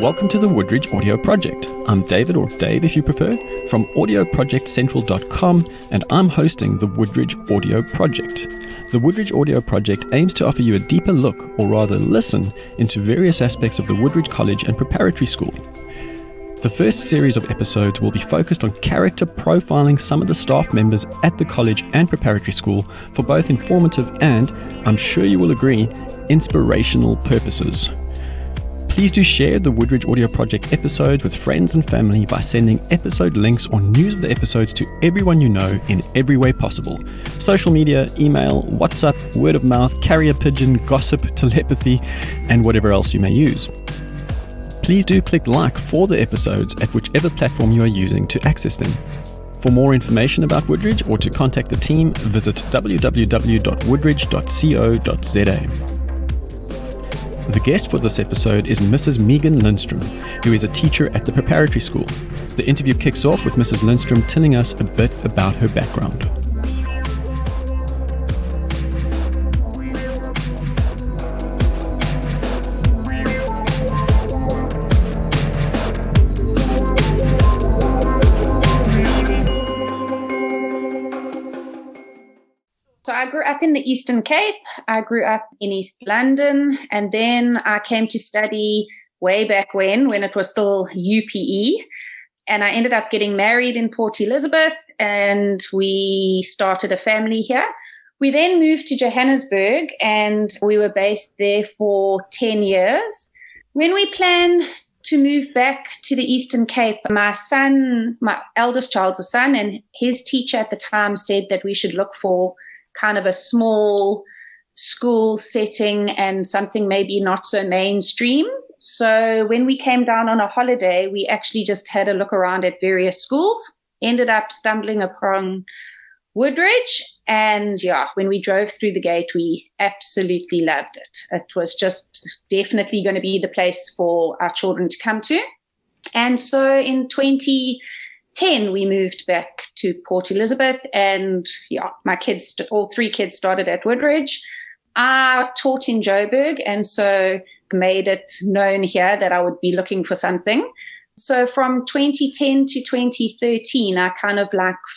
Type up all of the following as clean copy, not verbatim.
Welcome to the Woodridge Audio Project. I'm David, or Dave if you prefer, from audioprojectcentral.com, and I'm hosting the Woodridge Audio Project. The Woodridge Audio Project aims to offer you a deeper look, or rather listen, into various aspects of the Woodridge College and Preparatory School. The first series of episodes will be focused on character profiling some of the staff members at the college and preparatory school for both informative and, I'm sure you will agree, inspirational purposes. Please do share the Woodridge Audio Project episodes with friends and family by sending episode links or news of the episodes to everyone you know in every way possible. Social media, email, WhatsApp, word of mouth, carrier pigeon, gossip, telepathy, and whatever else you may use. Please do click like for the episodes at whichever platform you are using to access them. For more information about Woodridge or to contact the team, visit www.woodridge.co.za. The guest for this episode is Mrs. Megan Lindström, who is a teacher at the preparatory school. The interview kicks off with Mrs. Lindström telling us a bit about her background. So I grew up in the Eastern Cape. I grew up in East London, and then I came to study way back when it was still UPE. And I ended up getting married in Port Elizabeth, and we started a family here. We then moved to Johannesburg, and we were based there for 10 years. When we planned to move back to the Eastern Cape, my eldest child's a son, and his teacher at the time said that we should look for kind of a small school setting and something maybe not so mainstream. So when we came down on a holiday, we actually just had a look around at various schools, ended up stumbling upon Woodridge. And when we drove through the gate, we absolutely loved it. It was just definitely going to be the place for our children to come to. And so in 2010, we moved back to Port Elizabeth, and my kids, all three kids, started at Woodridge. I taught in Joburg, and so made it known here that I would be looking for something. So from 2010 to 2013, I kind of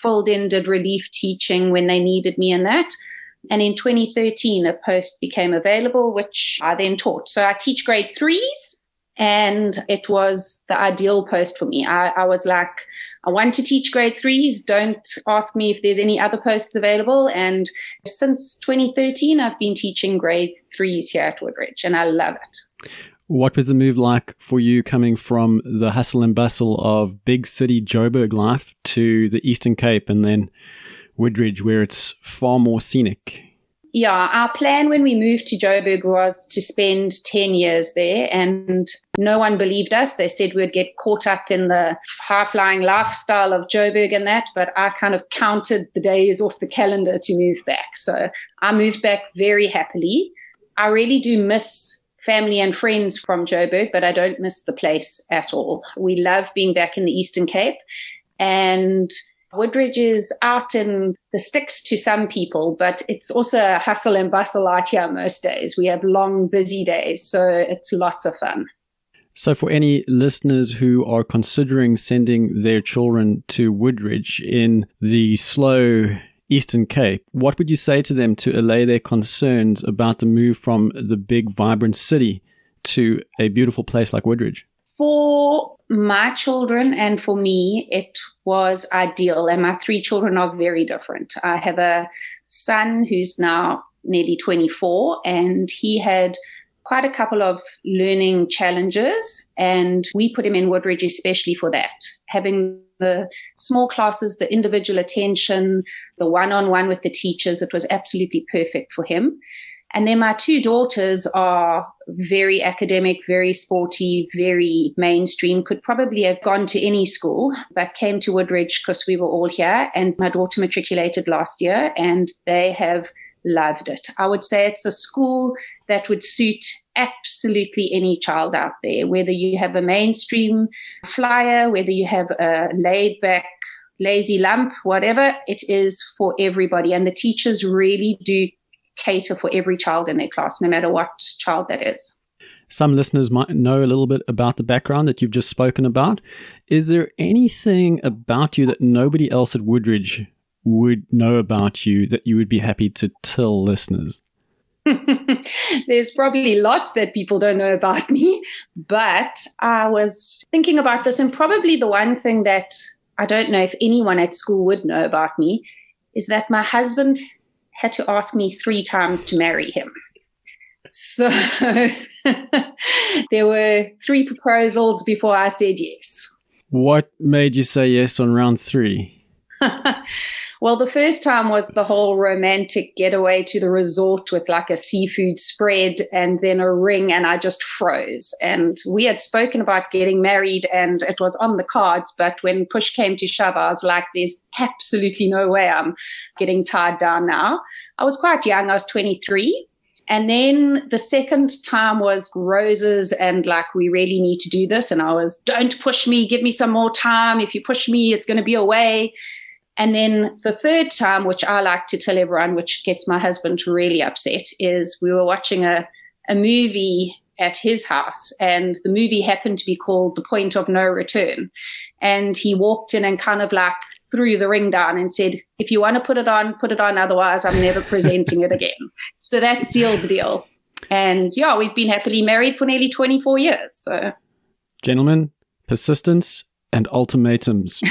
filled in, did relief teaching when they needed me in that. And in 2013, a post became available, which I then taught. So I teach grade 3s. And it was the ideal post for me. I was like, I want to teach grade 3s. Don't ask me if there's any other posts available. And since 2013, I've been teaching grade 3s here at Woodridge, and I love it. What was the move like for you coming from the hustle and bustle of big city Joburg life to the Eastern Cape and then Woodridge, where it's far more scenic? Yeah, our plan when we moved to Joburg was to spend 10 years there, and no one believed us. They said we'd get caught up in the high-flying lifestyle of Joburg and that, but I kind of counted the days off the calendar to move back. So I moved back very happily. I really do miss family and friends from Joburg, but I don't miss the place at all. We love being back in the Eastern Cape, and Woodridge is out in the sticks to some people, but it's also a hustle and bustle out here most days. We have long, busy days, so it's lots of fun. So for any listeners who are considering sending their children to Woodridge in the slow Eastern Cape, what would you say to them to allay their concerns about the move from the big, vibrant city to a beautiful place like Woodridge? For my children and for me, it was ideal. And my three children are very different. I have a son who's now nearly 24, and he had quite a couple of learning challenges. And we put him in Woodridge especially for that. Having the small classes, the individual attention, the one-on-one with the teachers, it was absolutely perfect for him. And then my two daughters are very academic, very sporty, very mainstream, could probably have gone to any school, but came to Woodridge because we were all here. And my daughter matriculated last year, and they have loved it. I would say it's a school that would suit absolutely any child out there, whether you have a mainstream flyer, whether you have a laid back, lazy lump, whatever, it is for everybody. And the teachers really do cater for every child in their class, no matter what child that is. Some listeners might know a little bit about the background that you've just spoken about. Is there anything about you that nobody else at Woodridge would know about you that you would be happy to tell listeners? There's probably lots that people don't know about me, but I was thinking about this, and probably the one thing that I don't know if anyone at school would know about me is that my husband had to ask me 3 times to marry him. So there were 3 proposals before I said yes. What made you say yes on round 3? Well, the first time was the whole romantic getaway to the resort with like a seafood spread and then a ring, and I just froze. And we had spoken about getting married and it was on the cards, but when push came to shove, I was like, there's absolutely no way I'm getting tied down now. I was quite young. I was 23. And then the second time was roses and like, we really need to do this. And I was, don't push me, give me some more time. If you push me, it's going to be away. And then the third time, which I like to tell everyone, which gets my husband really upset, is we were watching a movie at his house, and the movie happened to be called The Point of No Return. And he walked in and kind of like threw the ring down and said, if you want to put it on, otherwise I'm never presenting it again. So that sealed the deal. And yeah, we've been happily married for nearly 24 years. So, gentlemen, persistence and ultimatums.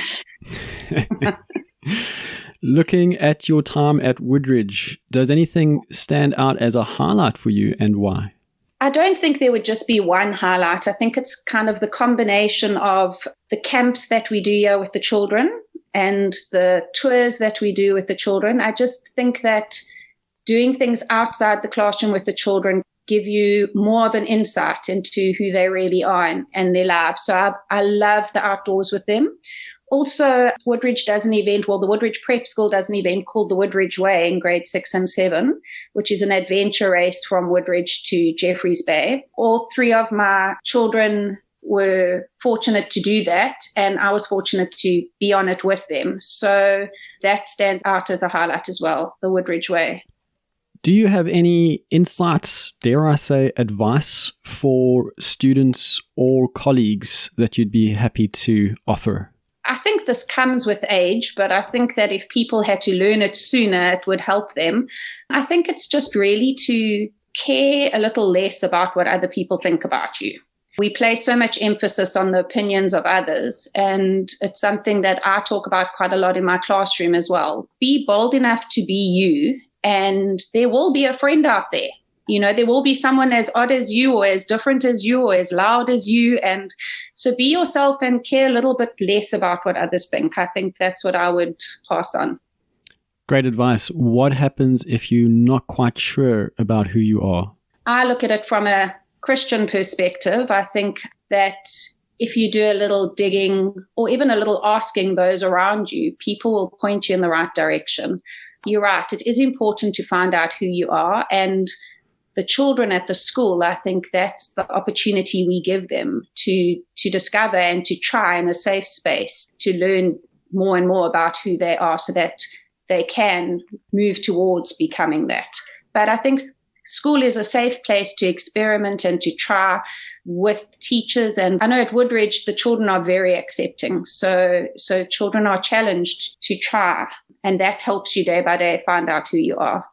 Looking at your time at Woodridge, does anything stand out as a highlight for you, and why? I don't think there would just be one highlight. I think it's kind of the combination of the camps that we do here with the children and the tours that we do with the children. I just think that doing things outside the classroom with the children give you more of an insight into who they really are and their lives. So I love the outdoors with them. Also, Woodridge does an event, well, the Woodridge Prep School does an event called the Woodridge Way in grade 6 and 7, which is an adventure race from Woodridge to Jeffreys Bay. All 3 of my children were fortunate to do that, and I was fortunate to be on it with them. So that stands out as a highlight as well, the Woodridge Way. Do you have any insights, dare I say, advice for students or colleagues that you'd be happy to offer? I think this comes with age, but I think that if people had to learn it sooner, it would help them. I think it's just really to care a little less about what other people think about you. We place so much emphasis on the opinions of others, and it's something that I talk about quite a lot in my classroom as well. Be bold enough to be you, and there will be a friend out there. You know, there will be someone as odd as you or as different as you or as loud as you. And so be yourself and care a little bit less about what others think. I think that's what I would pass on. Great advice. What happens if you're not quite sure about who you are? I look at it from a Christian perspective. I think that if you do a little digging or even a little asking those around you, people will point you in the right direction. You're right. It is important to find out who you are. And the children at the school, I think that's the opportunity we give them to discover and to try in a safe space to learn more and more about who they are so that they can move towards becoming that. But I think school is a safe place to experiment and to try with teachers. And I know at Woodridge, the children are very accepting. So children are challenged to try, and that helps you day by day find out who you are.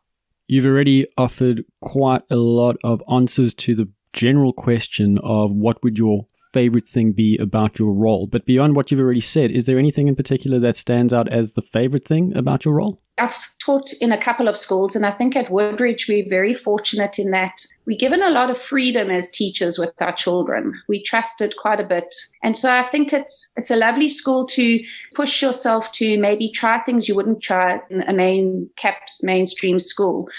You've already offered quite a lot of answers to the general question of what would your favorite thing be about your role. But beyond what you've already said, is there anything in particular that stands out as the favorite thing about your role? I've taught in a couple of schools, and I think at Woodridge we're very fortunate in that we're given a lot of freedom as teachers with our children. We trusted quite a bit. And so I think it's a lovely school to push yourself to maybe try things you wouldn't try in a mainstream school.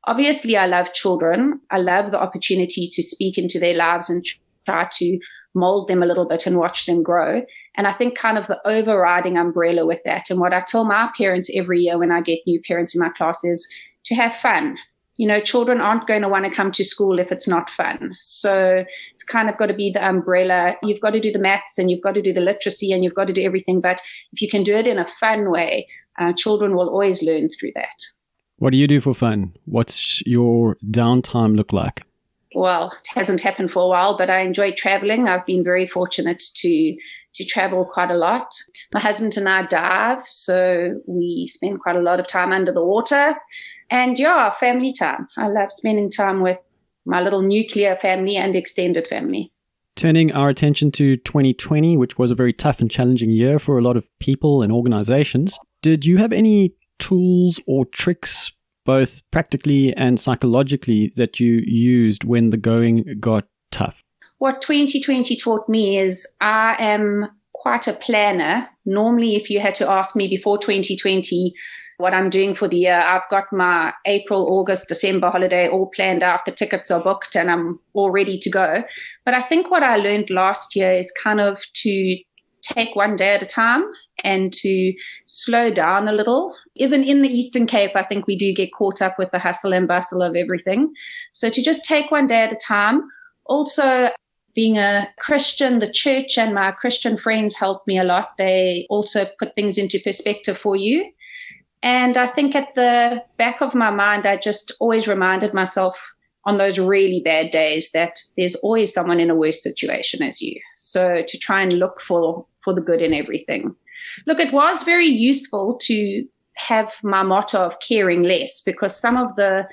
Obviously, I love children. I love the opportunity to speak into their lives and try to mold them a little bit and watch them grow. And I think kind of the overriding umbrella with that, and what I tell my parents every year when I get new parents in my class, is to have fun. You know, children aren't going to want to come to school if it's not fun. So it's kind of got to be the umbrella. You've got to do the maths and you've got to do the literacy and you've got to do everything. But if you can do it in a fun way, children will always learn through that. What do you do for fun? What's your downtime look like? well, it hasn't happened for a while, but I enjoy traveling. I've been very fortunate to travel quite a lot. My husband and I dive, so we spend quite a lot of time under the water. And family time. I love spending time with my little nuclear family and extended family. Turning our attention to 2020, which was a very tough and challenging year for a lot of people and organizations, did you have any tools or tricks, both practically and psychologically, that you used when the going got tough? What 2020 taught me is I am quite a planner. Normally, if you had to ask me before 2020 what I'm doing for the year, I've got my April, August, December holiday all planned out. The tickets are booked and I'm all ready to go. But I think what I learned last year is kind of to take one day at a time and to slow down a little. Even in the Eastern Cape, I think we do get caught up with the hustle and bustle of everything. So to just take one day at a time. Also, being a Christian, the church and my Christian friends helped me a lot. They also put things into perspective for you. And I think at the back of my mind, I just always reminded myself on those really bad days that there's always someone in a worse situation as you. So to try and look for the good in everything. Look, it was very useful to have my motto of caring less, because some of the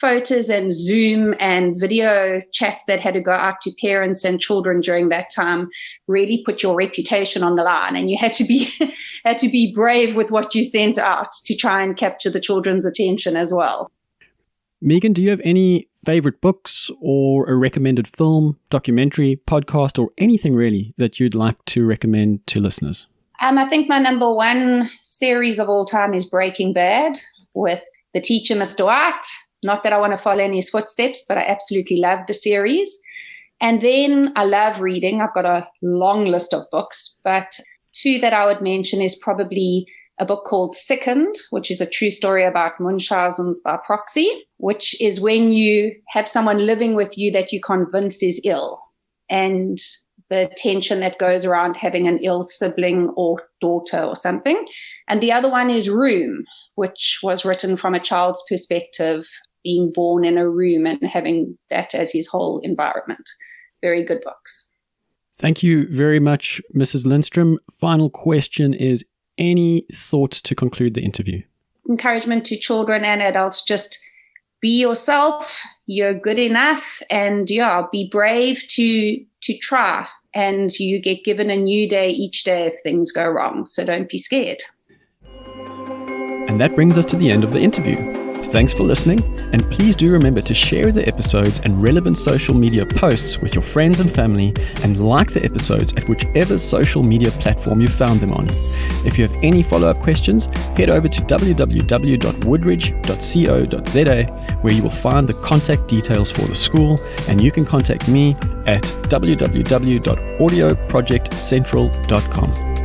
photos and Zoom and video chats that had to go out to parents and children during that time really put your reputation on the line, and you had to be brave with what you sent out to try and capture the children's attention as well. Megan, do you have any favorite books or a recommended film, documentary, podcast, or anything really that you'd like to recommend to listeners? I think my number one series of all time is Breaking Bad with the teacher, Mr. White. Not that I want to follow in his footsteps, but I absolutely love the series. And then I love reading. I've got a long list of books, but two that I would mention is probably a book called Sickened, which is a true story about Munchausen's by proxy, which is when you have someone living with you that you convince is ill, and the tension that goes around having an ill sibling or daughter or something. And the other one is Room, which was written from a child's perspective, being born in a room and having that as his whole environment. Very good books. Thank you very much, Mrs. Lindström. Final question is, any thoughts to conclude the interview? Encouragement to children and adults, just be yourself, you're good enough, and be brave to try, and you get given a new day each day if things go wrong, so don't be scared. And that brings us to the end of the interview. Thanks for listening, and please do remember to share the episodes and relevant social media posts with your friends and family, and like the episodes at whichever social media platform you found them on. If you have any follow-up questions, head over to www.woodridge.co.za, where you will find the contact details for the school, and you can contact me at www.audioprojectcentral.com.